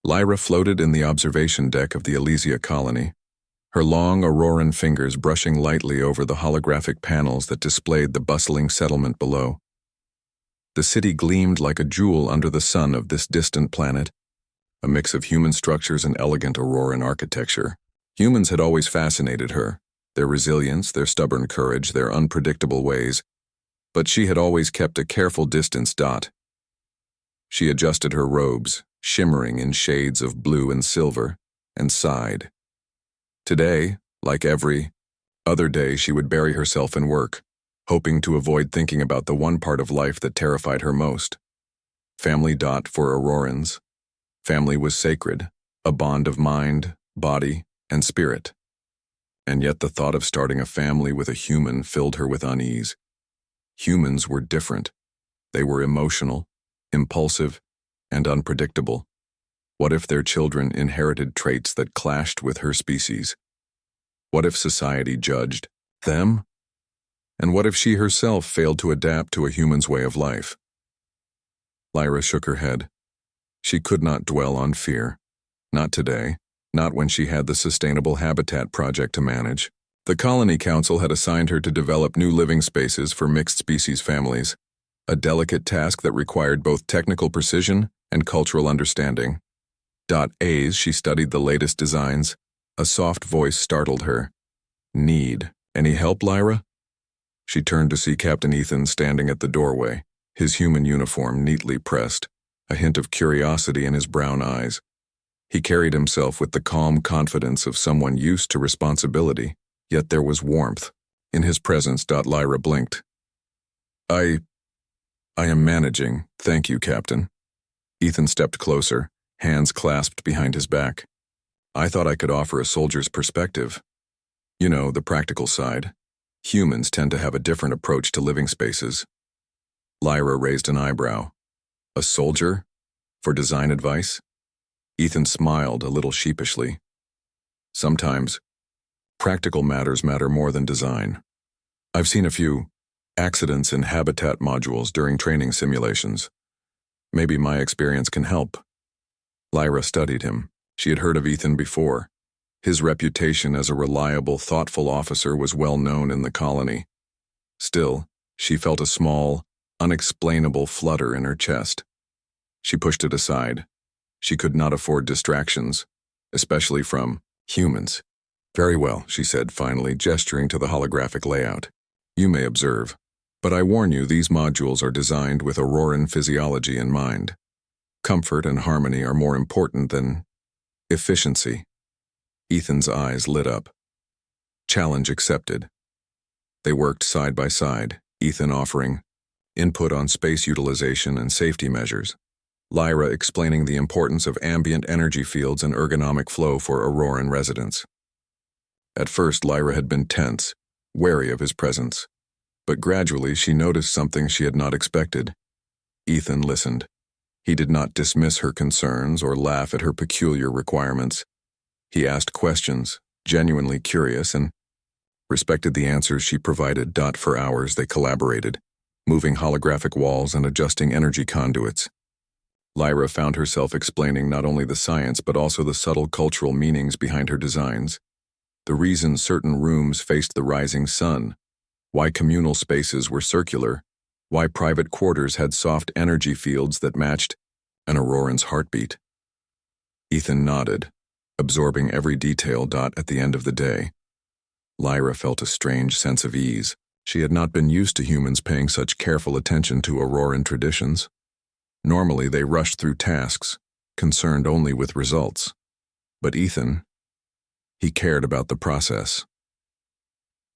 Lyra floated in the observation deck of the Elysia colony, her long auroran fingers brushing lightly over the holographic panels that displayed the bustling settlement below. The city gleamed like a jewel under the sun of this distant planet, a mix of human structures and elegant auroran architecture. Humans had always fascinated her, their resilience, their stubborn courage, their unpredictable ways, but she had always kept a careful distance. She adjusted her robes, shimmering in shades of blue and silver, and sighed. Today, like every other day, she would bury herself in work, hoping to avoid thinking about the one part of life that terrified her most. Family. For Aurorans, family was sacred, a bond of mind, body, and spirit. And yet the thought of starting a family with a human filled her with unease. Humans were different. They were emotional, impulsive, and unpredictable. What if their children inherited traits that clashed with her species? What if society judged them? And what if she herself failed to adapt to a human's way of life? Lyra shook her head. She could not dwell on fear. Not today, not when she had the Sustainable Habitat Project to manage. The Colony Council had assigned her to develop new living spaces for mixed-species families, a delicate task that required both technical precision and cultural understanding. As she studied the latest designs, a soft voice startled her. Need any help, Lyra? She turned to see Captain Ethan standing at the doorway, his human uniform neatly pressed, a hint of curiosity in his brown eyes. He carried himself with the calm confidence of someone used to responsibility, yet there was warmth in his presence. Lyra blinked. I am managing, thank you, Captain. Ethan stepped closer, hands clasped behind his back. I thought I could offer a soldier's perspective. You know, the practical side. Humans tend to have a different approach to living spaces. Lyra raised an eyebrow. A soldier? For design advice? Ethan smiled a little sheepishly. Sometimes, practical matters matter more than design. I've seen a few accidents in habitat modules during training simulations. Maybe my experience can help. Lyra studied him. She had heard of Ethan before. His reputation as a reliable, thoughtful officer was well known in the colony. Still, she felt a small, unexplainable flutter in her chest. She pushed it aside. She could not afford distractions, especially from humans. Very well, she said finally, gesturing to the holographic layout. You may observe, but I warn you, these modules are designed with Auroran physiology in mind. Comfort and harmony are more important than efficiency. Ethan's eyes lit up. Challenge accepted. They worked side by side, Ethan offering input on space utilization and safety measures, Lyra explaining the importance of ambient energy fields and ergonomic flow for Auroran residents. At first, Lyra had been tense, wary of his presence, but gradually she noticed something she had not expected. Ethan listened. He did not dismiss her concerns or laugh at her peculiar requirements. He asked questions, genuinely curious, and respected the answers she provided. For hours they collaborated, moving holographic walls and adjusting energy conduits. Lyra found herself explaining not only the science but also the subtle cultural meanings behind her designs. The reason certain rooms faced the rising sun, why communal spaces were circular, why private quarters had soft energy fields that matched an Auroran's heartbeat. Ethan nodded, absorbing every detail. At the end of the day, Lyra felt a strange sense of ease. She had not been used to humans paying such careful attention to Auroran traditions. Normally they rushed through tasks, concerned only with results. But Ethan, he cared about the process.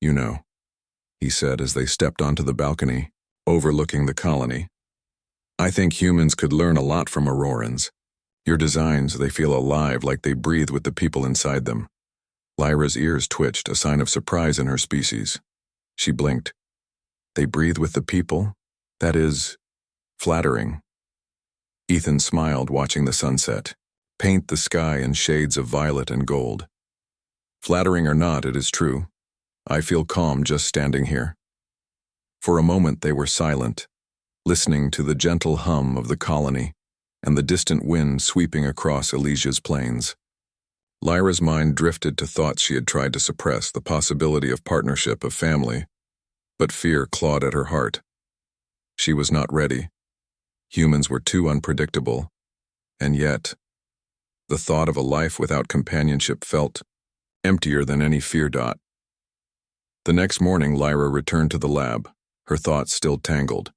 You know, he said as they stepped onto the balcony, overlooking the colony. I think humans could learn a lot from Aurorans. Your designs, they feel alive, like they breathe with the people inside them. Lyra's ears twitched, a sign of surprise in her species. She blinked. They breathe with the people? That is flattering. Ethan smiled, watching the sunset, paint the sky in shades of violet and gold. Flattering or not, it is true. I feel calm just standing here. For a moment they were silent, listening to the gentle hum of the colony, and the distant wind sweeping across Elysia's plains. Lyra's mind drifted to thoughts she had tried to suppress, the possibility of partnership, of family, but fear clawed at her heart. She was not ready. Humans were too unpredictable, and yet, the thought of a life without companionship felt emptier than any fear. The next morning, Lyra returned to the lab, her thoughts still tangled.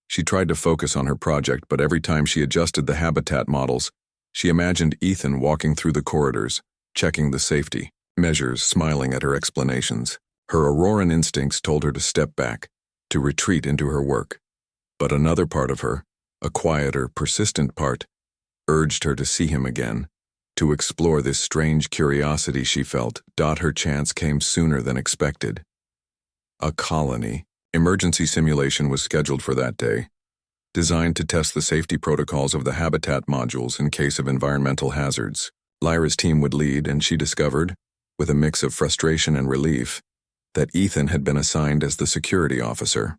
She tried to focus on her project, but every time she adjusted the habitat models, she imagined Ethan walking through the corridors, checking the safety measures, smiling at her explanations. Her Auroran instincts told her to step back, to retreat into her work. But another part of her, a quieter, persistent part, urged her to see him again, to explore this strange curiosity she felt. Her chance came sooner than expected. A colony. Emergency simulation was scheduled for that day, designed to test the safety protocols of the habitat modules in case of environmental hazards. Lyra's team would lead, and she discovered, with a mix of frustration and relief, that Ethan had been assigned as the security officer.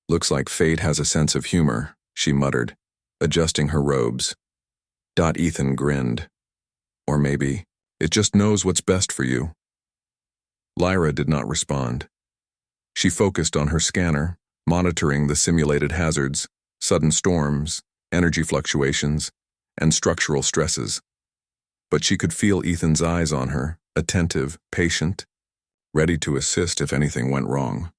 "Looks like fate has a sense of humor," she muttered, adjusting her robes. Ethan grinned. "Or maybe, it just knows what's best for you." Lyra did not respond. She focused on her scanner, monitoring the simulated hazards, sudden storms, energy fluctuations, and structural stresses. But she could feel Ethan's eyes on her, attentive, patient, ready to assist if anything went wrong.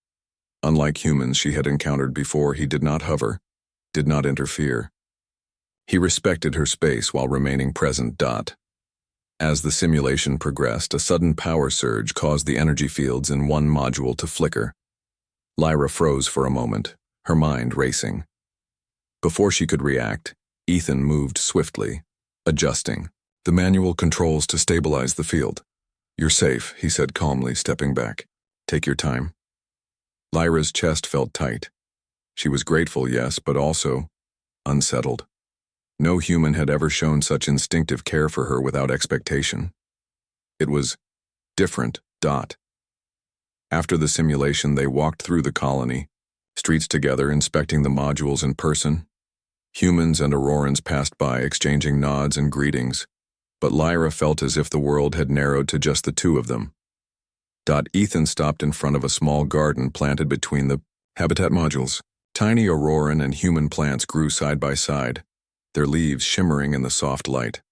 Unlike humans she had encountered before, he did not hover, did not interfere. He respected her space while remaining present. As the simulation progressed, a sudden power surge caused the energy fields in one module to flicker. Lyra froze for a moment, her mind racing. Before she could react, Ethan moved swiftly, adjusting the manual controls to stabilize the field. "You're safe," he said calmly, stepping back. "Take your time." Lyra's chest felt tight. She was grateful, yes, but also unsettled. No human had ever shown such instinctive care for her without expectation. It was different. After the simulation, they walked through the colony, streets together, inspecting the modules in person. Humans and Aurorans passed by, exchanging nods and greetings, but Lyra felt as if the world had narrowed to just the two of them. Ethan stopped in front of a small garden planted between the habitat modules. Tiny Auroran and human plants grew side by side, their leaves shimmering in the soft light.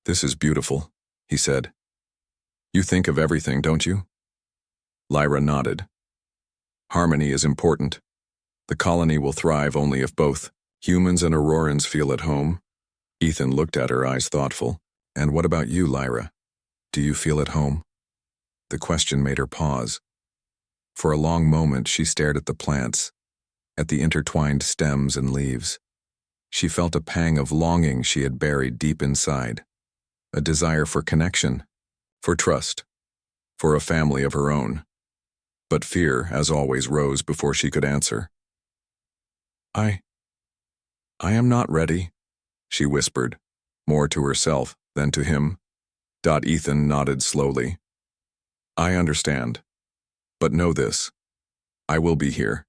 "This is beautiful," he said. "You think of everything, don't you?" Lyra nodded. "Harmony is important. The colony will thrive only if both humans and Aurorans feel at home." Ethan looked at her, eyes thoughtful. "And what about you, Lyra? Do you feel at home?" The question made her pause. For a long moment she stared at the plants, at the intertwined stems and leaves. She felt a pang of longing she had buried deep inside, a desire for connection, for trust, for a family of her own. But fear, as always, rose before she could answer. I am not ready," she whispered, more to herself than to him. Ethan nodded slowly. "I understand. But know this. I will be here.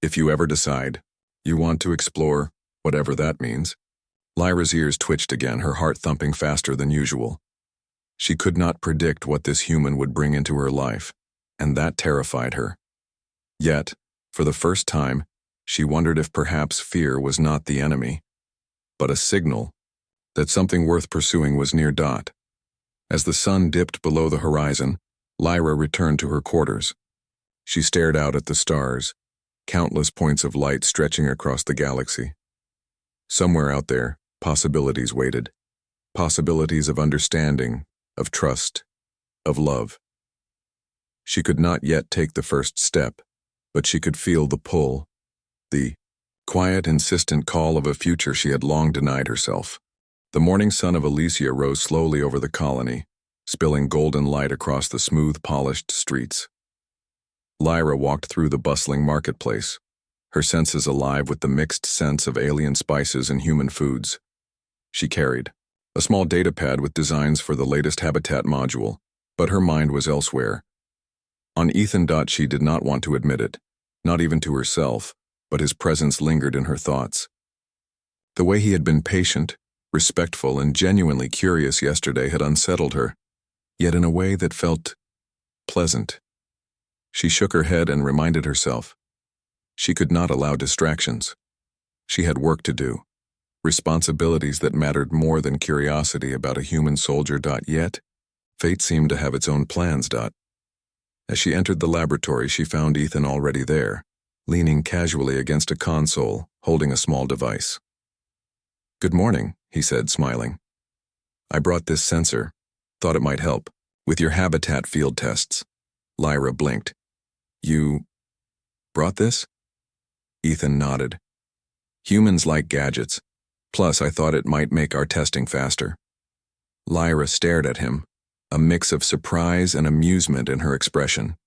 If you ever decide you want to explore, whatever that means." Lyra's ears twitched again, her heart thumping faster than usual. She could not predict what this human would bring into her life, and that terrified her. Yet, for the first time, she wondered if perhaps fear was not the enemy, but a signal that something worth pursuing was near. As the sun dipped below the horizon, Lyra returned to her quarters. She stared out at the stars, countless points of light stretching across the galaxy. Somewhere out there, possibilities waited. Possibilities of understanding, of trust, of love. She could not yet take the first step, but she could feel the pull, the quiet, insistent call of a future she had long denied herself. The morning sun of Elysia rose slowly over the colony, spilling golden light across the smooth, polished streets. Lyra walked through the bustling marketplace, her senses alive with the mixed scents of alien spices and human foods. She carried a small datapad with designs for the latest habitat module, but her mind was elsewhere. On Ethan. She did not want to admit it, not even to herself, but his presence lingered in her thoughts. The way he had been patient, respectful, and genuinely curious yesterday had unsettled her, yet in a way that felt pleasant. She shook her head and reminded herself. She could not allow distractions. She had work to do, responsibilities that mattered more than curiosity about a human soldier. Yet, fate seemed to have its own plans. As she entered the laboratory, she found Ethan already there, leaning casually against a console, holding a small device. "Good morning," he said, smiling. "I brought this sensor. Thought it might help. With your habitat field tests." Lyra blinked. "You brought this?" Ethan nodded. "Humans like gadgets. Plus, I thought it might make our testing faster." Lyra stared at him, a mix of surprise and amusement in her expression.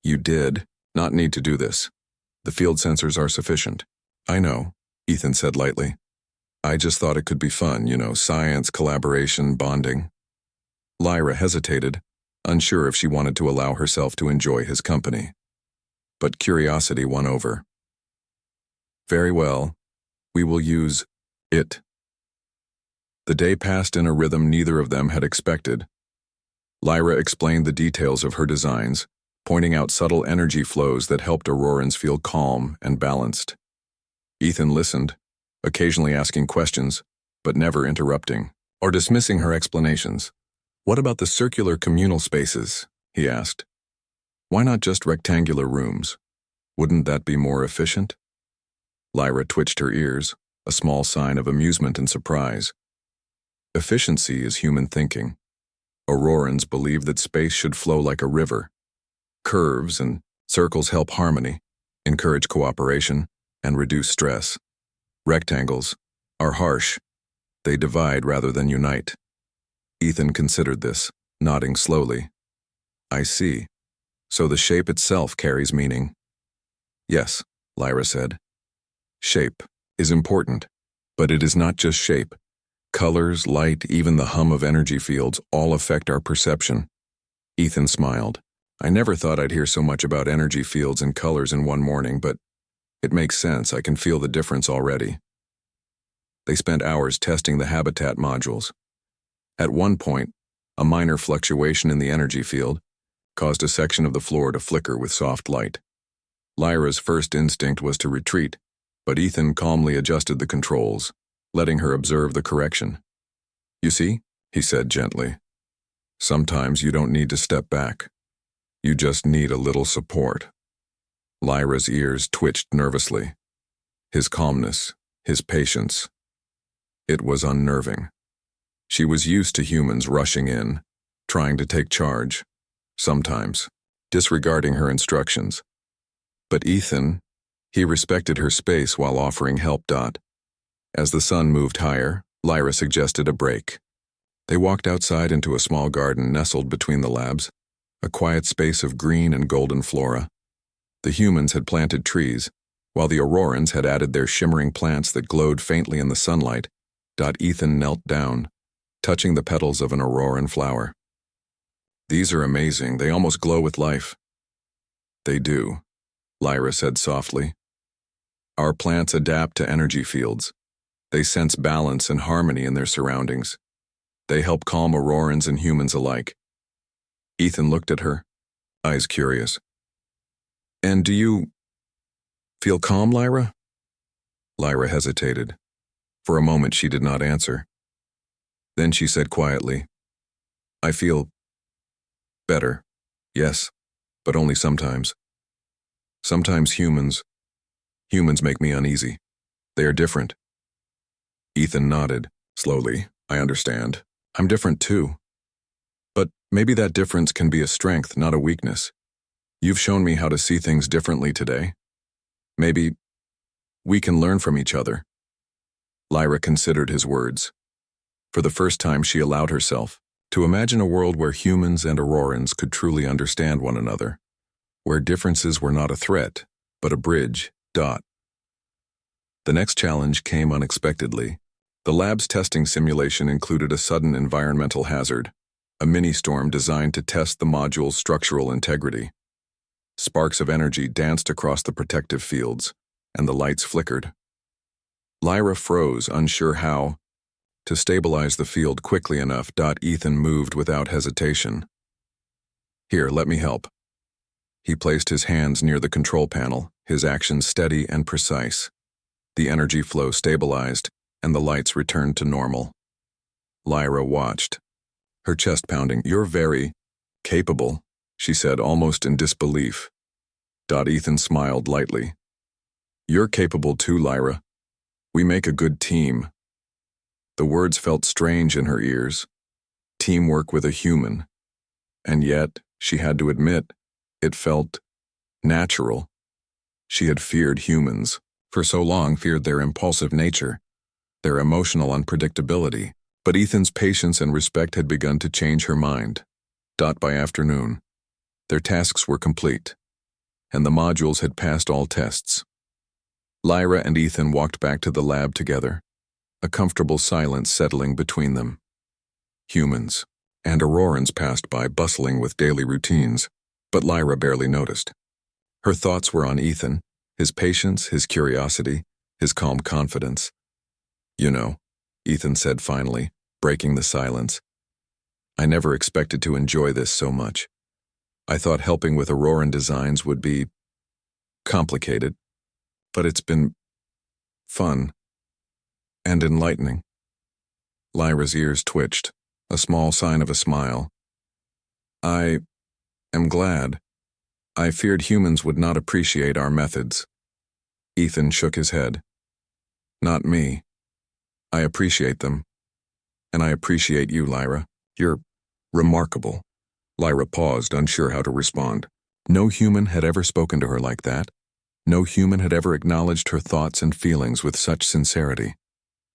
"You did not need to do this. The field sensors are sufficient." "I know," Ethan said lightly. "I just thought it could be fun, science, collaboration, bonding." Lyra hesitated, unsure if she wanted to allow herself to enjoy his company. But curiosity won over. "Very well. We will use it." The day passed in a rhythm neither of them had expected. Lyra explained the details of her designs, pointing out subtle energy flows that helped Aurorans feel calm and balanced. Ethan listened, occasionally asking questions, but never interrupting or dismissing her explanations. "What about the circular communal spaces?" he asked. "Why not just rectangular rooms? Wouldn't that be more efficient?" Lyra twitched her ears, a small sign of amusement and surprise. Efficiency is human thinking. Aurorans believe that space should flow like a river. Curves and circles help harmony, encourage cooperation, and reduce stress. Rectangles are harsh. They divide rather than unite. Ethan considered this, nodding slowly. "I see. So the shape itself carries meaning." "Yes," Lyra said. "Shape is important, but it is not just shape. Colors, light, even the hum of energy fields all affect our perception." Ethan smiled. "I never thought I'd hear so much about energy fields and colors in one morning, but it makes sense. I can feel the difference already." They spent hours testing the habitat modules. At one point, a minor fluctuation in the energy field caused a section of the floor to flicker with soft light. Lyra's first instinct was to retreat, but Ethan calmly adjusted the controls, letting her observe the correction. "You see," he said gently, "sometimes you don't need to step back. You just need a little support." Lyra's ears twitched nervously. His calmness, his patience. It was unnerving. She was used to humans rushing in, trying to take charge, sometimes disregarding her instructions. But Ethan, he respected her space while offering help. As the sun moved higher, Lyra suggested a break. They walked outside into a small garden nestled between the labs, a quiet space of green and golden flora. The humans had planted trees, while the Aurorans had added their shimmering plants that glowed faintly in the sunlight. Ethan knelt down, touching the petals of an Auroran flower. "These are amazing. They almost glow with life." "They do," Lyra said softly. "Our plants adapt to energy fields. They sense balance and harmony in their surroundings. They help calm Aurorans and humans alike." Ethan looked at her, eyes curious. "And do you feel calm, Lyra?" Lyra hesitated. For a moment she did not answer. Then she said quietly, "I feel better, yes, but only sometimes. Sometimes humans make me uneasy. They are different." Ethan nodded, slowly. "I understand. I'm different too. But maybe that difference can be a strength, not a weakness. You've shown me how to see things differently today. Maybe we can learn from each other." Lyra considered his words. For the first time, she allowed herself to imagine a world where humans and Aurorans could truly understand one another, where differences were not a threat, but a bridge. The next challenge came unexpectedly. The lab's testing simulation included a sudden environmental hazard, a mini-storm designed to test the module's structural integrity. Sparks of energy danced across the protective fields, and the lights flickered. Lyra froze, unsure how to stabilize the field quickly enough. Ethan moved without hesitation. Here, let me help. He placed his hands near the control panel, his actions steady and precise. The energy flow stabilized, and the lights returned to normal. Lyra watched, her chest pounding. "You're very capable," she said, almost in disbelief. Ethan smiled lightly. "You're capable too, Lyra. We make a good team." The words felt strange in her ears. Teamwork with a human. And yet, she had to admit, it felt natural. She had feared humans, for so long feared their impulsive nature, their emotional unpredictability. But Ethan's patience and respect had begun to change her mind. By afternoon, their tasks were complete, and the modules had passed all tests. Lyra and Ethan walked back to the lab together, a comfortable silence settling between them. Humans and Aurorans passed by, bustling with daily routines, but Lyra barely noticed. Her thoughts were on Ethan, his patience, his curiosity, his calm confidence. "You know," Ethan said finally, breaking the silence, "I never expected to enjoy this so much. I thought helping with Auroran designs would be complicated, but it's been fun and enlightening." Lyra's ears twitched, a small sign of a smile. "I am glad. I feared humans would not appreciate our methods." Ethan shook his head. "Not me. I appreciate them. And I appreciate you, Lyra. You're remarkable." Lyra paused, unsure how to respond. No human had ever spoken to her like that. No human had ever acknowledged her thoughts and feelings with such sincerity.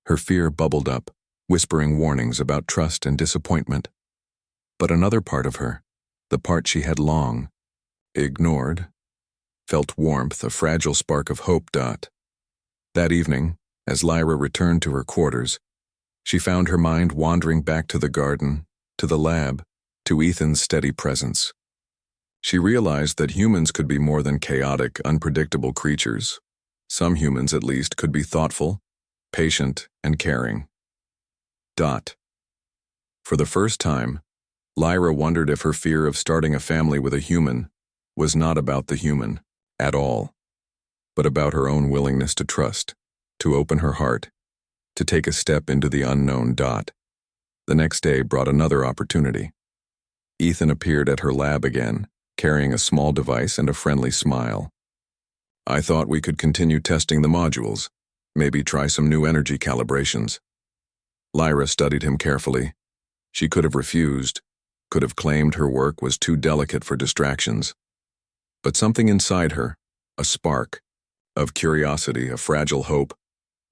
Her fear bubbled up, whispering warnings about trust and disappointment. But another part of her, the part she had long ignored, felt warmth, a fragile spark of hope. That evening, as Lyra returned to her quarters, she found her mind wandering back to the garden, to the lab, to Ethan's steady presence. She realized that humans could be more than chaotic, unpredictable creatures. Some humans, at least, could be thoughtful, patient, and caring. For the first time, Lyra wondered if her fear of starting a family with a human was not about the human at all, but about her own willingness to trust, to open her heart, to take a step into the unknown. The next day brought another opportunity. Ethan appeared at her lab again, carrying a small device and a friendly smile. "I thought we could continue testing the modules, maybe try some new energy calibrations." Lyra studied him carefully. She could have refused, could have claimed her work was too delicate for distractions. But something inside her, a spark of curiosity, a fragile hope,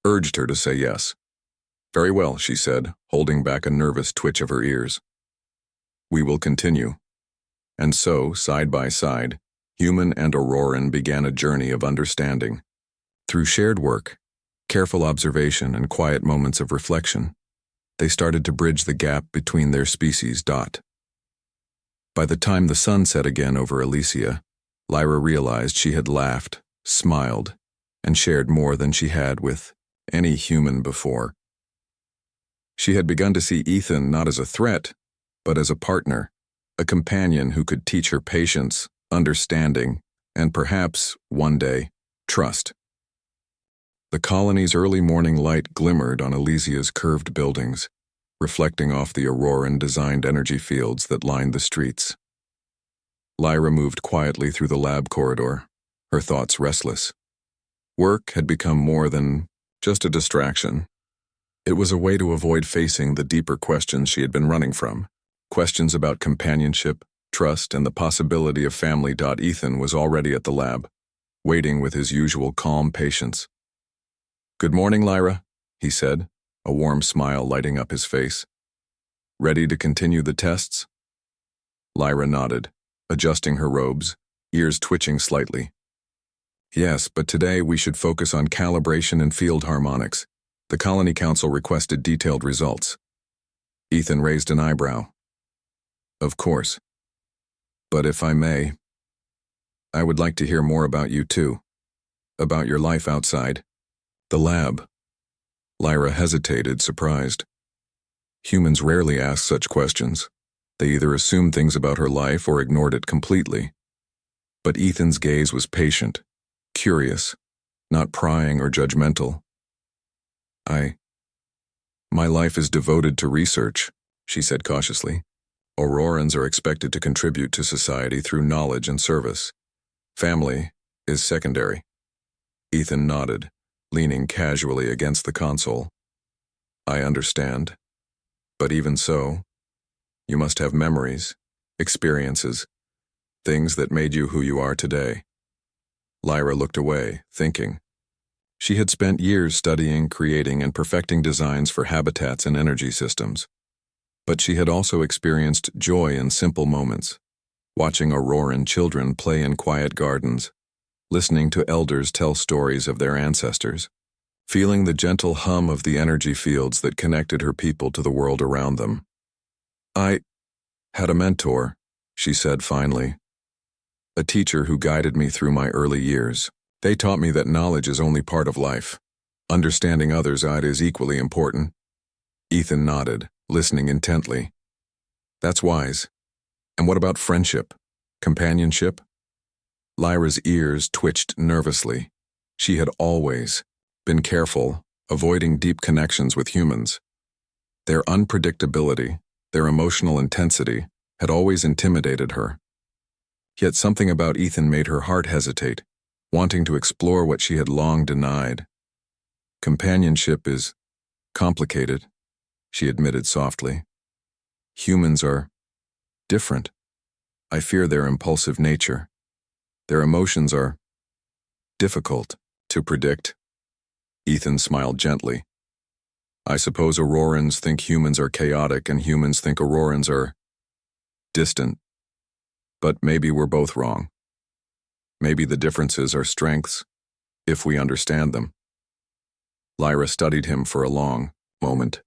urged her to say yes. "Very well," she said, holding back a nervous twitch of her ears. "We will continue." And so, side by side, human and Auroran began a journey of understanding. Through shared work, careful observation, and quiet moments of reflection, they started to bridge the gap between their species. By the time the sun set again over Elysia, Lyra realized she had laughed, smiled, and shared more than she had with any human before. She had begun to see Ethan not as a threat, but as a partner, a companion who could teach her patience, understanding, and perhaps, one day, trust. The colony's early morning light glimmered on Elysia's curved buildings, reflecting off the Auroran-designed energy fields that lined the streets. Lyra moved quietly through the lab corridor, her thoughts restless. Work had become more than just a distraction. It was a way to avoid facing the deeper questions she had been running from, questions about companionship, trust, and the possibility of family. Ethan was already at the lab, waiting with his usual calm patience. "Good morning, Lyra," he said, a warm smile lighting up his face. "Ready to continue the tests?" Lyra nodded, adjusting her robes, ears twitching slightly. "Yes, but today we should focus on calibration and field harmonics. The Colony Council requested detailed results." Ethan raised an eyebrow. "Of course. But if I may, I would like to hear more about you too. About your life outside the lab." Lyra hesitated, surprised. Humans rarely ask such questions. They either assumed things about her life or ignored it completely. But Ethan's gaze was patient, curious, not prying or judgmental. My life is devoted to research, she said cautiously. Aurorans are expected to contribute to society through knowledge and service. Family is secondary. Ethan nodded, leaning casually against the console. I understand. But even so, you must have memories, experiences, things that made you who you are today. Lyra looked away, thinking. She had spent years studying, creating, and perfecting designs for habitats and energy systems. But she had also experienced joy in simple moments, watching Auroran children play in quiet gardens, listening to elders tell stories of their ancestors, feeling the gentle hum of the energy fields that connected her people to the world around them. I had a mentor, she said finally, a teacher who guided me through my early years. They taught me that knowledge is only part of life. Understanding others' is equally important. Ethan nodded, listening intently. That's wise. And what about friendship? Companionship? Lyra's ears twitched nervously. She had always been careful, avoiding deep connections with humans. Their unpredictability, their emotional intensity, had always intimidated her. Yet something about Ethan made her heart hesitate, wanting to explore what she had long denied. Companionship is complicated, she admitted softly. Humans are different. I fear their impulsive nature. Their emotions are difficult to predict. Ethan smiled gently. I suppose Aurorans think humans are chaotic and humans think Aurorans are distant. But maybe we're both wrong. Maybe the differences are strengths, if we understand them. Lyra studied him for a long moment.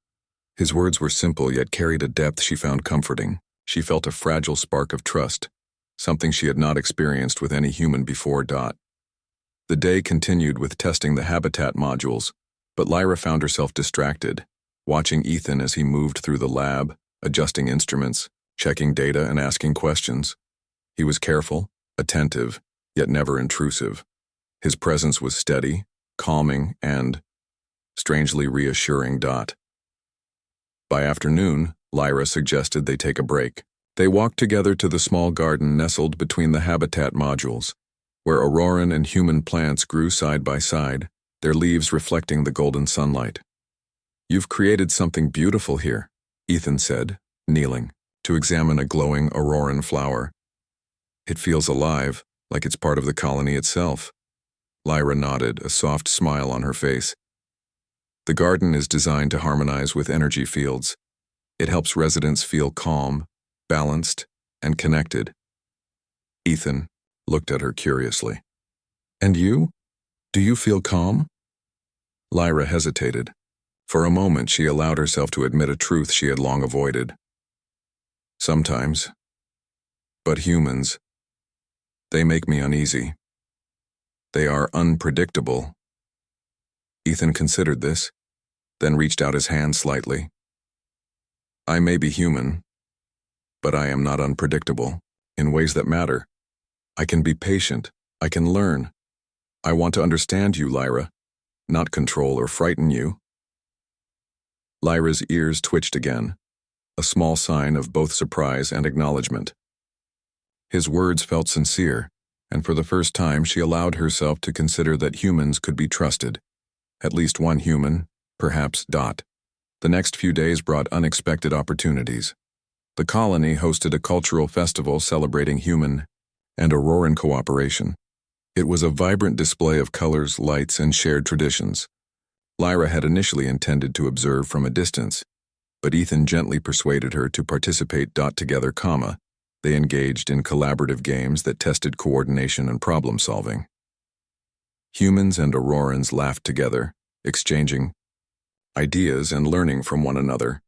His words were simple yet carried a depth she found comforting. She felt a fragile spark of trust, something she had not experienced with any human before. The day continued with testing the habitat modules, but Lyra found herself distracted, watching Ethan as he moved through the lab, adjusting instruments, checking data, and asking questions. He was careful, attentive, yet never intrusive. His presence was steady, calming, and strangely reassuring. By afternoon, Lyra suggested they take a break. They walked together to the small garden nestled between the habitat modules, where Auroran and human plants grew side by side, their leaves reflecting the golden sunlight. You've created something beautiful here, Ethan said, kneeling, to examine a glowing Auroran flower. It feels alive, like it's part of the colony itself. Lyra nodded, a soft smile on her face. The garden is designed to harmonize with energy fields. It helps residents feel calm, balanced, and connected. Ethan looked at her curiously. And you? Do you feel calm? Lyra hesitated. For a moment, she allowed herself to admit a truth she had long avoided. Sometimes. But humans, they make me uneasy. They are unpredictable. Ethan considered this, then reached out his hand slightly. I may be human, but I am not unpredictable, in ways that matter. I can be patient. I can learn. I want to understand you, Lyra, not control or frighten you. Lyra's ears twitched again, a small sign of both surprise and acknowledgement. His words felt sincere, and for the first time she allowed herself to consider that humans could be trusted. At least one human, perhaps. The next few days brought unexpected opportunities. The colony hosted a cultural festival celebrating human and Auroran cooperation. It was a vibrant display of colors, lights, and shared traditions. Lyra had initially intended to observe from a distance, but Ethan gently persuaded her to participate. Together, they engaged in collaborative games that tested coordination and problem-solving. Humans and Aurorans laughed together, exchanging ideas and learning from one another.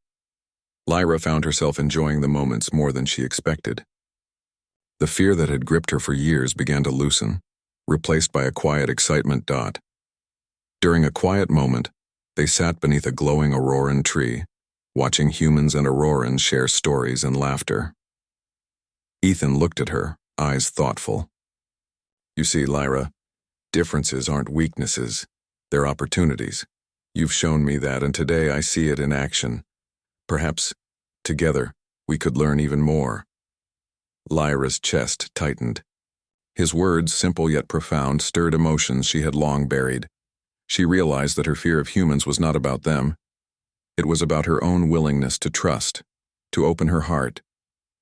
Lyra found herself enjoying the moments more than she expected. The fear that had gripped her for years began to loosen, replaced by a quiet excitement. During a quiet moment, They sat beneath a glowing auroran tree, watching humans and aurorans share stories and laughter. Ethan looked at her, eyes thoughtful. You see, Lyra, differences aren't weaknesses, they're opportunities. You've shown me that, and today I see it in action. Perhaps, together, we could learn even more. Lyra's chest tightened. His words, simple yet profound, stirred emotions she had long buried. She realized that her fear of humans was not about them. It was about her own willingness to trust, to open her heart,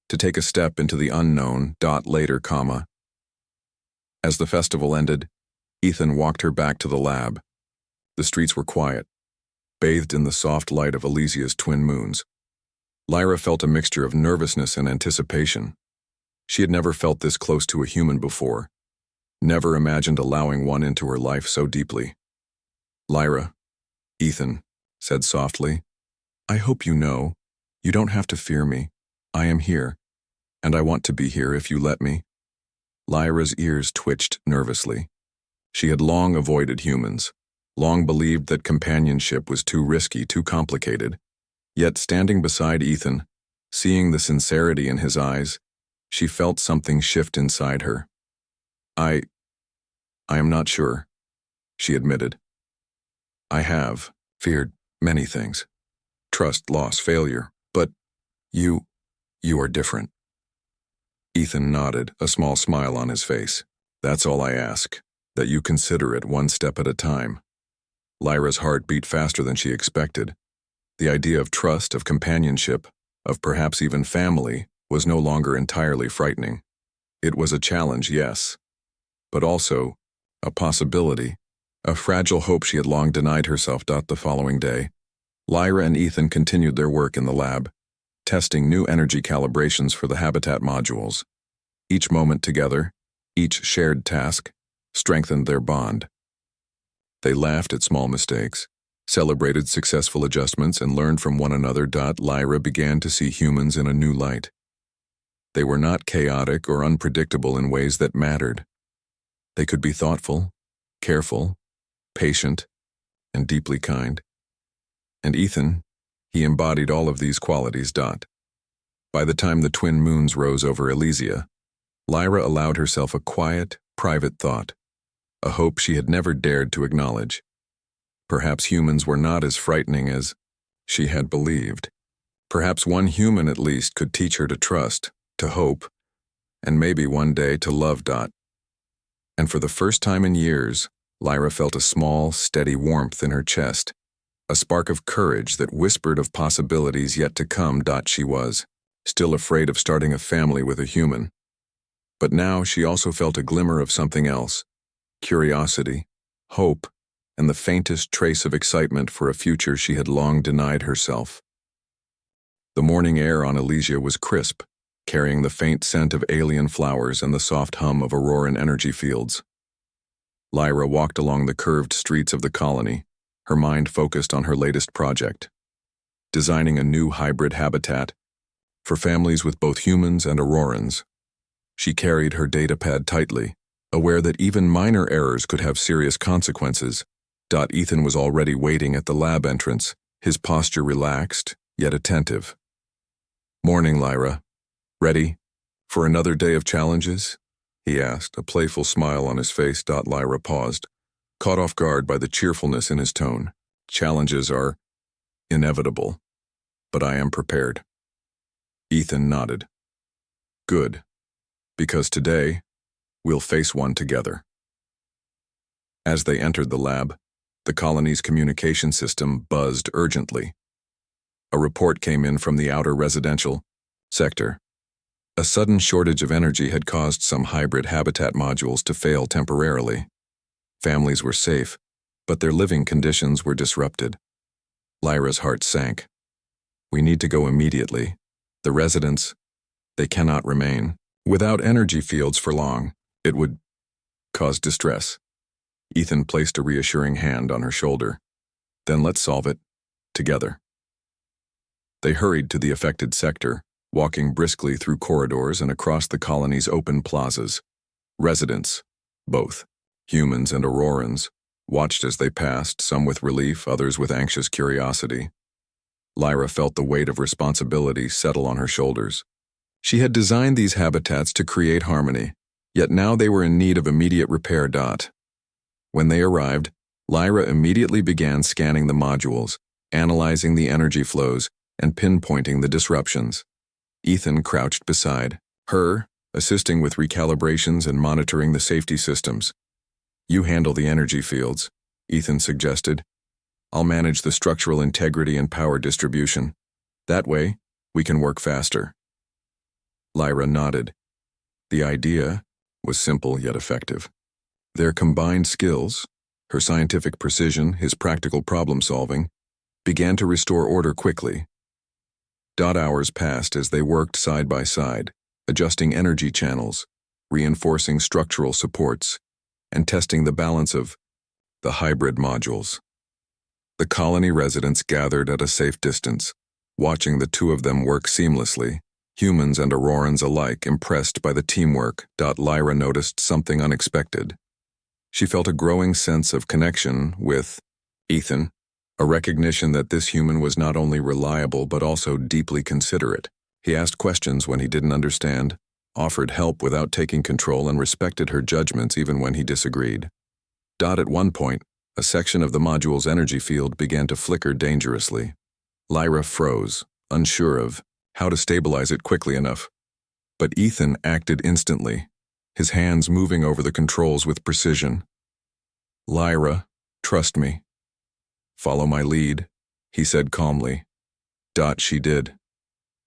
to take a step into the unknown. Later, comma. As the festival ended, Ethan walked her back to the lab. The streets were quiet, bathed in the soft light of Elysia's twin moons. Lyra felt a mixture of nervousness and anticipation. She had never felt this close to a human before, never imagined allowing one into her life so deeply. Lyra, Ethan said softly, I hope you know, you don't have to fear me. I am here, and I want to be here if you let me. Lyra's ears twitched nervously. She had long avoided humans, long believed that companionship was too risky, too complicated. Yet standing beside Ethan, seeing the sincerity in his eyes, she felt something shift inside her. I am not sure, she admitted. I have feared many things. Trust, loss, failure, but you are different. Ethan nodded, a small smile on his face. That's all I ask, that you consider it one step at a time. Lyra's heart beat faster than she expected. The idea of trust, of companionship, of perhaps even family, was no longer entirely frightening. It was a challenge, yes, but also a possibility, a fragile hope she had long denied herself. The following day, Lyra and Ethan continued their work in the lab, testing new energy calibrations for the habitat modules. Each moment together, each shared task, strengthened their bond. They laughed at small mistakes, celebrated successful adjustments, and learned from one another. Lyra began to see humans in a new light. They were not chaotic or unpredictable in ways that mattered. They could be thoughtful, careful, patient, and deeply kind. And Ethan, he embodied all of these qualities. By the time the twin moons rose over Elysia, Lyra allowed herself a quiet, private thought, a hope she had never dared to acknowledge. Perhaps humans were not as frightening as she had believed. Perhaps one human at least could teach her to trust, to hope, and maybe one day to love. And for the first time in years, Lyra felt a small, steady warmth in her chest, a spark of courage that whispered of possibilities yet to come. She was still afraid of starting a family with a human. But now she also felt a glimmer of something else, curiosity, hope, and the faintest trace of excitement for a future she had long denied herself. The morning air on Elysia was crisp, carrying the faint scent of alien flowers and the soft hum of auroran energy fields. Lyra walked along the curved streets of the colony, her mind focused on her latest project, designing a new hybrid habitat for families with both humans and aurorans. She carried her datapad tightly, aware that even minor errors could have serious consequences. Ethan was already waiting at the lab entrance, his posture relaxed, yet attentive. Morning, Lyra. Ready for another day of challenges? He asked, a playful smile on his face. Lyra paused, caught off guard by the cheerfulness in his tone. Challenges are inevitable, but I am prepared. Ethan nodded. Good, because today, we'll face one together. As they entered the lab, the colony's communication system buzzed urgently. A report came in from the outer residential sector. A sudden shortage of energy had caused some hybrid habitat modules to fail temporarily. Families were safe, but their living conditions were disrupted. Lyra's heart sank. We need to go immediately. The residents, they cannot remain. Without energy fields for long, it would cause distress. Ethan placed a reassuring hand on her shoulder. Then let's solve it together. They hurried to the affected sector, walking briskly through corridors and across the colony's open plazas. Residents, both humans and aurorans, watched as they passed, some with relief, others with anxious curiosity. Lyra felt the weight of responsibility settle on her shoulders. She had designed these habitats to create harmony, yet now they were in need of immediate repair. When they arrived, Lyra immediately began scanning the modules, analyzing the energy flows, and pinpointing the disruptions. Ethan crouched beside her, assisting with recalibrations and monitoring the safety systems. "You handle the energy fields," Ethan suggested. "I'll manage the structural integrity and power distribution. That way, we can work faster." Lyra nodded. The idea was simple yet effective. Their combined skills, her scientific precision, his practical problem-solving, began to restore order quickly. Hours passed as they worked side by side, adjusting energy channels, reinforcing structural supports, and testing the balance of the hybrid modules. The colony residents gathered at a safe distance, watching the two of them work seamlessly, humans and Aurorans alike impressed by the teamwork. Lyra noticed something unexpected. She felt a growing sense of connection with Ethan, a recognition that this human was not only reliable but also deeply considerate. He asked questions when he didn't understand, offered help without taking control, and respected her judgments even when he disagreed. At one point, a section of the module's energy field began to flicker dangerously. Lyra froze, unsure of how to stabilize it quickly enough. But Ethan acted instantly, his hands moving over the controls with precision. "Lyra, trust me. Follow my lead," he said calmly. She did.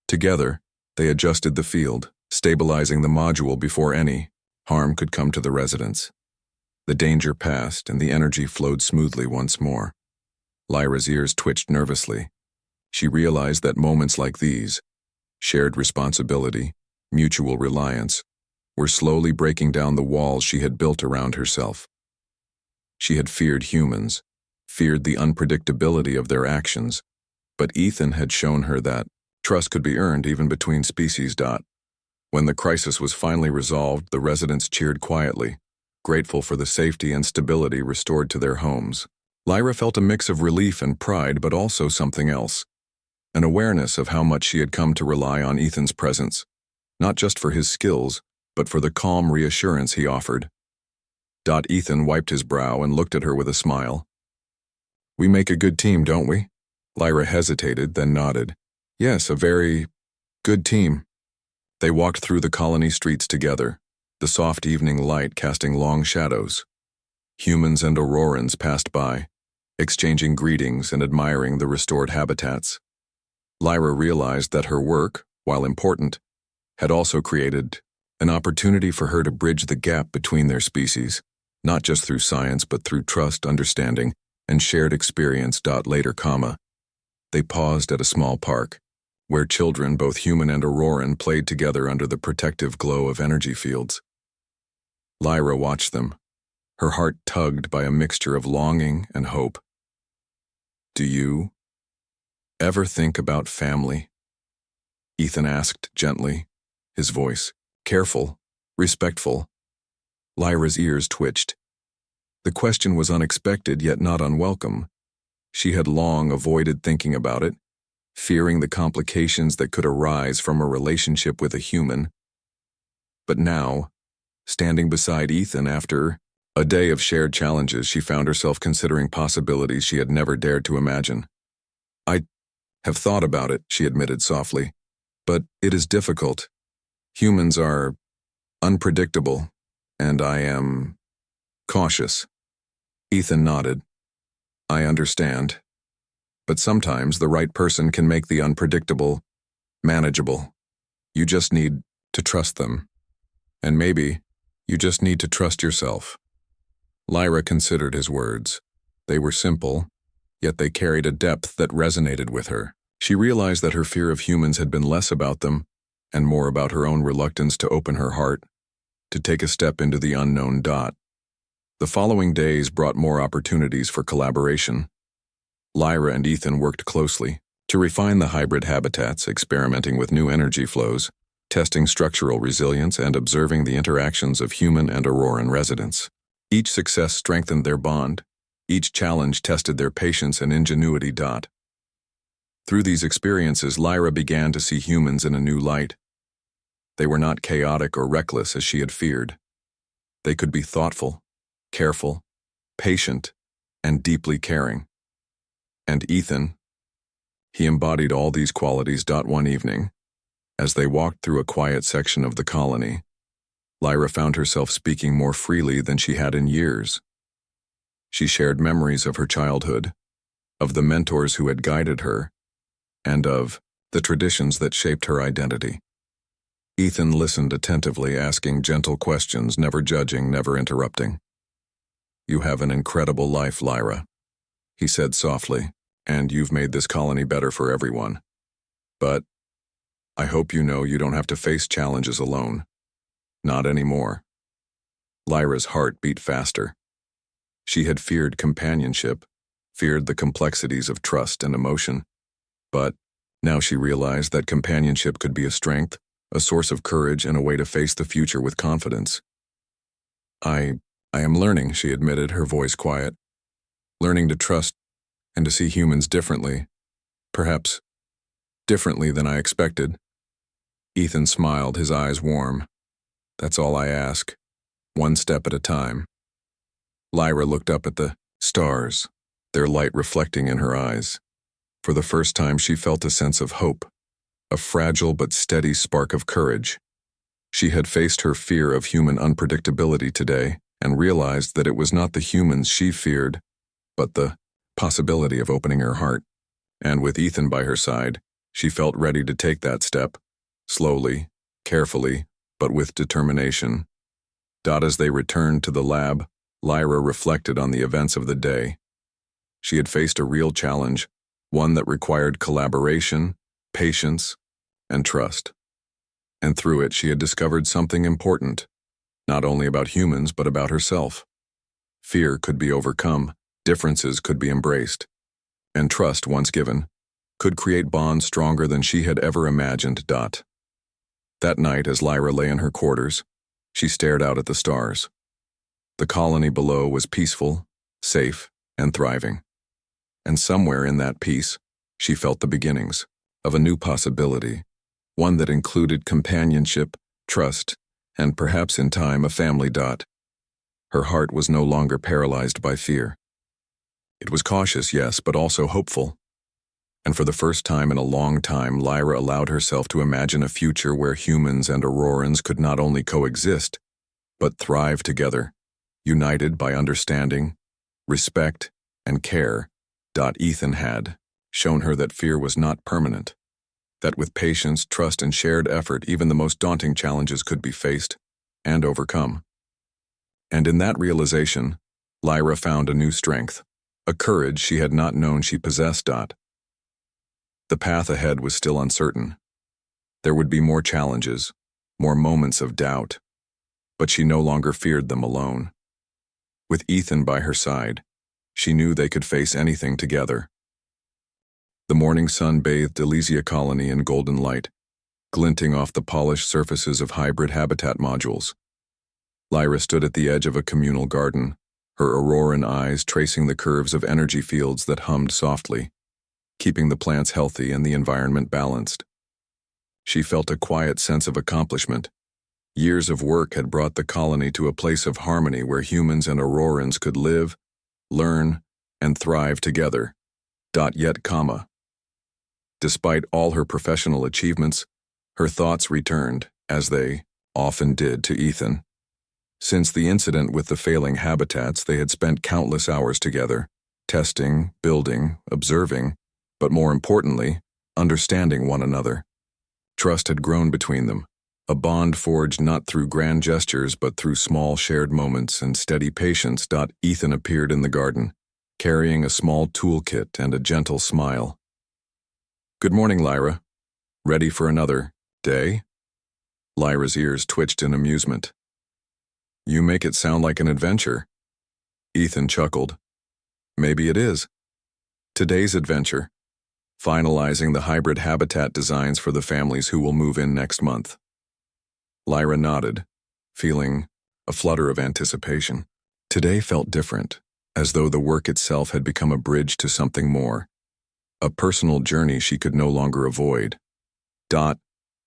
Together, they adjusted the field, stabilizing the module before any harm could come to the residents. The danger passed and the energy flowed smoothly once more. Lyra's ears twitched nervously. She realized that moments like these, shared responsibility, mutual reliance, were slowly breaking down the walls she had built around herself. She had feared humans, feared the unpredictability of their actions, but Ethan had shown her that trust could be earned even between species. When the crisis was finally resolved, the residents cheered quietly, grateful for the safety and stability restored to their homes. Lyra felt a mix of relief and pride, but also something else, an awareness of how much she had come to rely on Ethan's presence, not just for his skills, but for the calm reassurance he offered. Ethan wiped his brow and looked at her with a smile. "We make a good team, don't we?" Lyra hesitated, then nodded. "Yes, a very good team." They walked through the colony streets together, the soft evening light casting long shadows. Humans and Aurorans passed by, exchanging greetings and admiring the restored habitats. Lyra realized that her work, while important, had also created an opportunity for her to bridge the gap between their species, not just through science but through trust, understanding, and shared experience. Later, they paused at a small park, where children, both human and Auroran, played together under the protective glow of energy fields. Lyra watched them, her heart tugged by a mixture of longing and hope. "Do you ever think about family?" Ethan asked gently, his voice careful, respectful. Lyra's ears twitched. The question was unexpected yet not unwelcome. She had long avoided thinking about it, fearing the complications that could arise from a relationship with a human. But now, standing beside Ethan after a day of shared challenges, she found herself considering possibilities she had never dared to imagine. "I have thought about it," she admitted softly, "but it is difficult. Humans are unpredictable, and I am cautious." Ethan nodded. "I understand. But sometimes the right person can make the unpredictable manageable. You just need to trust them. And maybe you just need to trust yourself." Lyra considered his words. They were simple, yet they carried a depth that resonated with her. She realized that her fear of humans had been less about them and more about her own reluctance to open her heart, to take a step into the unknown. The following days brought more opportunities for collaboration. Lyra and Ethan worked closely to refine the hybrid habitats, experimenting with new energy flows, testing structural resilience, and observing the interactions of human and Auroran residents. Each success strengthened their bond, Each challenge tested their patience and ingenuity. Through these experiences, Lyra began to see humans in a new light. They were not chaotic or reckless as she had feared. They could be thoughtful, careful, patient, and deeply caring. And Ethan, he embodied all these qualities. One evening, as they walked through a quiet section of the colony, Lyra found herself speaking more freely than she had in years. She shared memories of her childhood, of the mentors who had guided her, and of the traditions that shaped her identity. Ethan listened attentively, asking gentle questions, never judging, never interrupting. "You have an incredible life, Lyra," he said softly, "and you've made this colony better for everyone. But I hope you know you don't have to face challenges alone. Not anymore." Lyra's heart beat faster. She had feared companionship, feared the complexities of trust and emotion. But now she realized that companionship could be a strength, a source of courage, and a way to face the future with confidence. I am learning," she admitted, her voice quiet. "Learning to trust and to see humans differently. Perhaps differently than I expected." Ethan smiled, his eyes warm. "That's all I ask. One step at a time." Lyra looked up at the stars, their light reflecting in her eyes. For the first time, she felt a sense of hope, a fragile but steady spark of courage. She had faced her fear of human unpredictability today and realized that it was not the humans she feared, but the possibility of opening her heart. And with Ethan by her side, she felt ready to take that step, slowly, carefully, but with determination. As they returned to the lab, Lyra reflected on the events of the day. She had faced a real challenge, one that required collaboration, patience, and trust. And through it, she had discovered something important, not only about humans, but about herself. Fear could be overcome, differences could be embraced, and trust, once given, could create bonds stronger than she had ever imagined. That night, as Lyra lay in her quarters, she stared out at the stars. The colony below was peaceful, safe, and thriving. And somewhere in that peace, she felt the beginnings of a new possibility, one that included companionship, trust, and perhaps in time a family. Her heart was no longer paralyzed by fear. It was cautious, yes, but also hopeful. And for the first time in a long time, Lyra allowed herself to imagine a future where humans and Aurorans could not only coexist, but thrive together, united by understanding, respect, and care. Ethan had shown her that fear was not permanent, that with patience, trust, and shared effort, even the most daunting challenges could be faced and overcome. And in that realization, Lyra found a new strength, a courage she had not known she possessed. The path ahead was still uncertain. There would be more challenges, more moments of doubt, but she no longer feared them alone. With Ethan by her side, she knew they could face anything together. The morning sun bathed Elysia colony in golden light, glinting off the polished surfaces of hybrid habitat modules. Lyra stood at the edge of a communal garden, her Auroran eyes tracing the curves of energy fields that hummed softly, keeping the plants healthy and the environment balanced. She felt a quiet sense of accomplishment. Years of work had brought the colony to a place of harmony where humans and Aurorans could live, learn, and thrive together. Despite all her professional achievements, her thoughts returned, as they often did, to Ethan. Since the incident with the failing habitats, they had spent countless hours together, testing, building, observing, but more importantly, understanding one another. Trust had grown between them, a bond forged not through grand gestures but through small shared moments and steady patience. Ethan appeared in the garden, carrying a small toolkit and a gentle smile. "Good morning, Lyra. Ready for another day?" Lyra's ears twitched in amusement. "You make it sound like an adventure." Ethan chuckled. "Maybe it is. Today's adventure, finalizing the hybrid habitat designs for the families who will move in next month." Lyra nodded, feeling a flutter of anticipation. Today felt different, as though the work itself had become a bridge to something more, a personal journey she could no longer avoid.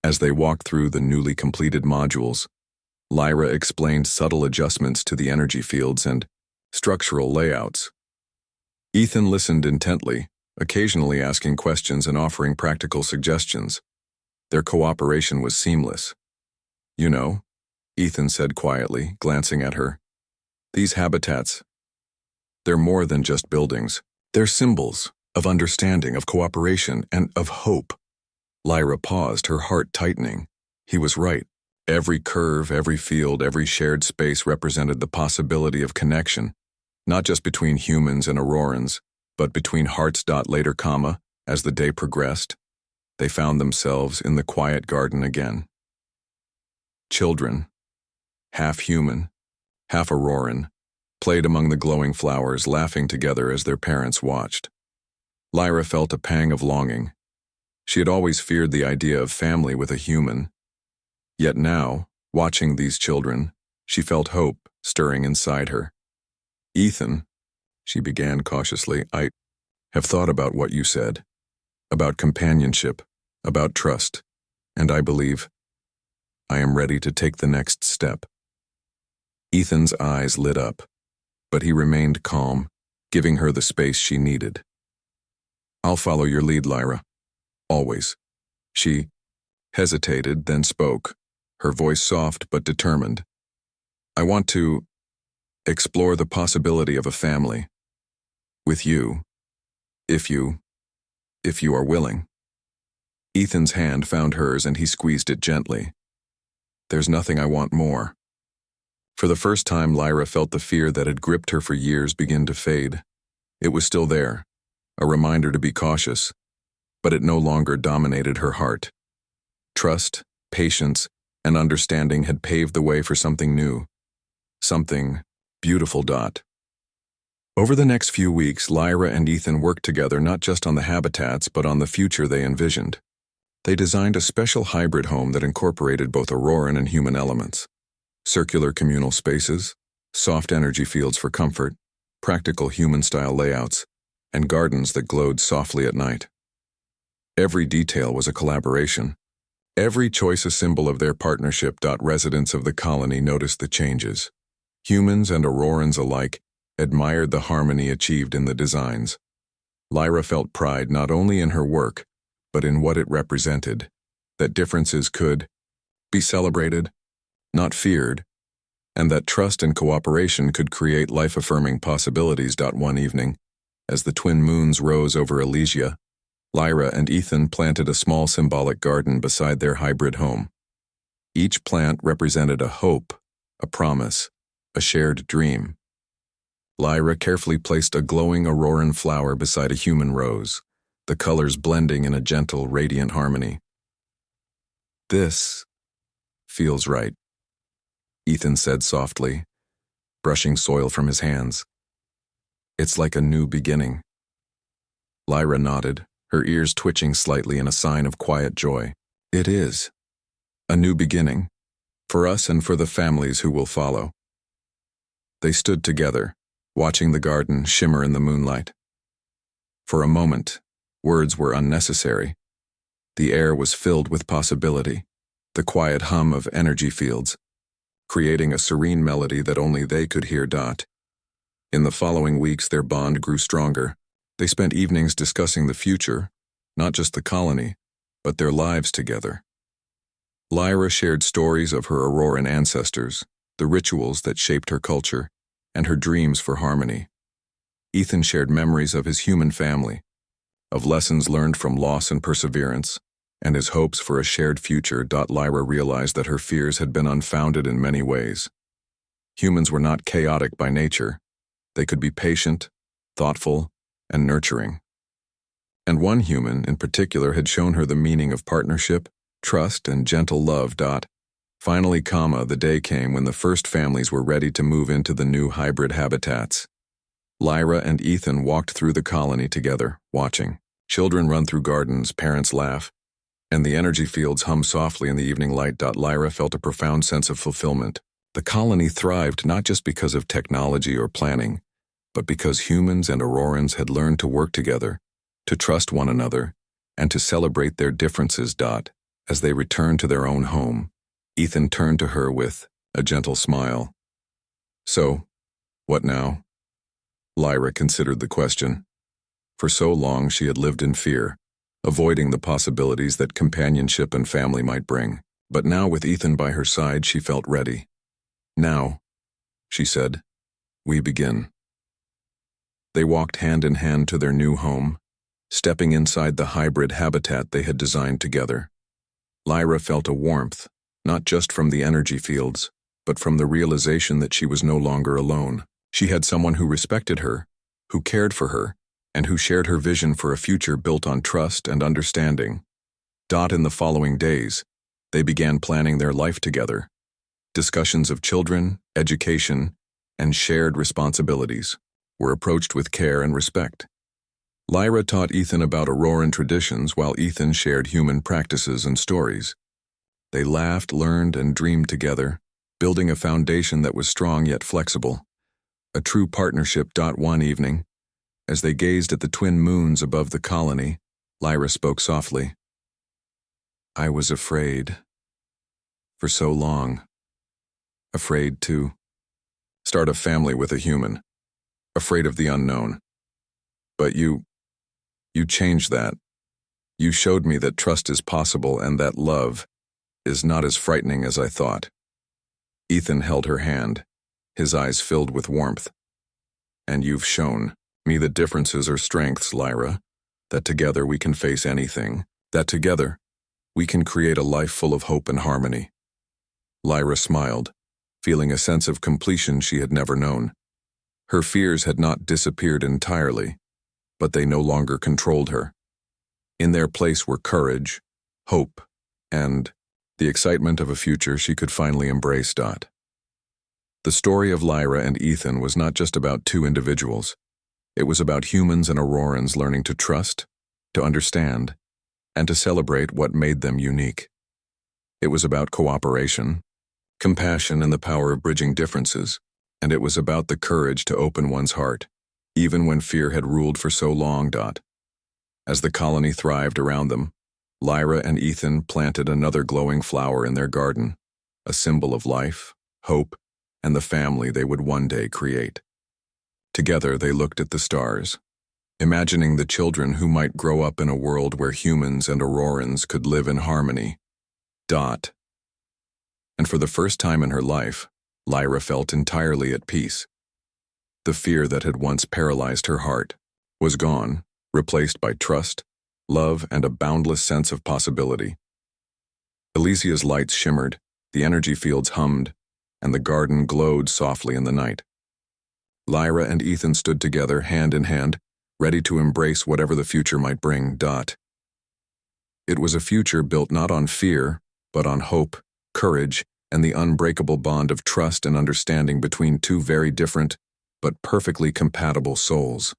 As they walked through the newly completed modules, Lyra explained subtle adjustments to the energy fields and structural layouts. Ethan listened intently, occasionally asking questions and offering practical suggestions. Their cooperation was seamless. "You know," Ethan said quietly, glancing at her, "these habitats, they're more than just buildings. They're symbols of understanding, of cooperation, and of hope." Lyra paused, her heart tightening. He was right. Every curve, every field, every shared space represented the possibility of connection, not just between humans and Aurorans, but between hearts. Later, as the day progressed, they found themselves in the quiet garden again. Children, half human, half Auroran, played among the glowing flowers, laughing together as their parents watched. Lyra felt a pang of longing. She had always feared the idea of family with a human. Yet now, watching these children, she felt hope stirring inside her. "Ethan," she began cautiously, "I have thought about what you said, about companionship, about trust, and I believe I am ready to take the next step." Ethan's eyes lit up, but he remained calm, giving her the space she needed. "I'll follow your lead, Lyra. Always." She hesitated, then spoke, her voice soft but determined. "I want to explore the possibility of a family. With you. If you are willing." Ethan's hand found hers and he squeezed it gently. "There's nothing I want more." For the first time, Lyra felt the fear that had gripped her for years begin to fade. It was still there, a reminder to be cautious, but it no longer dominated her heart. Trust, patience, and understanding had paved the way for something new, something beautiful. Over the next few weeks, Lyra and Ethan worked together not just on the habitats but on the future they envisioned. They designed a special hybrid home that incorporated both Auroran and human elements. Circular communal spaces, soft energy fields for comfort, practical human-style layouts, and gardens that glowed softly at night. Every detail was a collaboration. Every choice a symbol of their partnership. Residents of the colony noticed the changes. Humans and Aurorans alike admired the harmony achieved in the designs. Lyra felt pride not only in her work, but in what it represented, that differences could be celebrated, not feared, and that trust and cooperation could create life-affirming possibilities. One evening, as the twin moons rose over Elysia, Lyra and Ethan planted a small symbolic garden beside their hybrid home. Each plant represented a hope, a promise, a shared dream. Lyra carefully placed a glowing Auroran flower beside a human rose, the colors blending in a gentle, radiant harmony. "This feels right," Ethan said softly, brushing soil from his hands. "It's like a new beginning." Lyra nodded, her ears twitching slightly in a sign of quiet joy. "It is. A new beginning. For us and for the families who will follow." They stood together, watching the garden shimmer in the moonlight. For a moment, words were unnecessary. The air was filled with possibility, the quiet hum of energy fields, creating a serene melody that only they could hear. In the following weeks, their bond grew stronger. They spent evenings discussing the future, not just the colony, but their lives together. Lyra shared stories of her Auroran ancestors, the rituals that shaped her culture, and her dreams for harmony. Ethan shared memories of his human family, of lessons learned from loss and perseverance, and his hopes for a shared future. Lyra realized that her fears had been unfounded in many ways. Humans were not chaotic by nature. They could be patient, thoughtful, and nurturing. And one human in particular had shown her the meaning of partnership, trust, and gentle love. Finally, the day came when the first families were ready to move into the new hybrid habitats. Lyra and Ethan walked through the colony together, watching. Children run through gardens, parents laugh, and the energy fields hum softly in the evening light. Lyra felt a profound sense of fulfillment. The colony thrived not just because of technology or planning, but because humans and Aurorans had learned to work together, to trust one another, and to celebrate their differences. As they returned to their own home, Ethan turned to her with a gentle smile. "So, what now?" Lyra considered the question. For so long she had lived in fear, avoiding the possibilities that companionship and family might bring. But now with Ethan by her side, she felt ready. "Now," she said, "we begin." They walked hand in hand to their new home, stepping inside the hybrid habitat they had designed together. Lyra felt a warmth, not just from the energy fields, but from the realization that she was no longer alone. She had someone who respected her, who cared for her, and who shared her vision for a future built on trust and understanding. In the following days, they began planning their life together. Discussions of children, education, and shared responsibilities were approached with care and respect. Lyra taught Ethan about Auroran traditions while Ethan shared human practices and stories. They laughed, learned, and dreamed together, building a foundation that was strong yet flexible. A true partnership. One evening, as they gazed at the twin moons above the colony, Lyra spoke softly. "I was afraid. For so long. Afraid to start a family with a human. Afraid of the unknown. But you changed that. You showed me that trust is possible and that love is not as frightening as I thought." Ethan held her hand, his eyes filled with warmth. "And you've shown me that differences are strengths, Lyra, that together we can face anything, that together we can create a life full of hope and harmony." Lyra smiled, feeling a sense of completion she had never known. Her fears had not disappeared entirely, but they no longer controlled her. In their place were courage, hope, and the excitement of a future she could finally embrace. The story of Lyra and Ethan was not just about two individuals. It was about humans and Aurorans learning to trust, to understand, and to celebrate what made them unique. It was about cooperation, compassion, and the power of bridging differences, and it was about the courage to open one's heart, even when fear had ruled for so long. As the colony thrived around them, Lyra and Ethan planted another glowing flower in their garden, a symbol of life, hope, and the family they would one day create. Together they looked at the stars, imagining the children who might grow up in a world where humans and Aurorans could live in harmony. And for the first time in her life, Lyra felt entirely at peace. The fear that had once paralyzed her heart was gone, replaced by trust, love, and a boundless sense of possibility. Elysia's lights shimmered, the energy fields hummed, and the garden glowed softly in the night. Lyra and Ethan stood together, hand in hand, ready to embrace whatever the future might bring. It was a future built not on fear, but on hope, courage, and the unbreakable bond of trust and understanding between two very different, but perfectly compatible souls.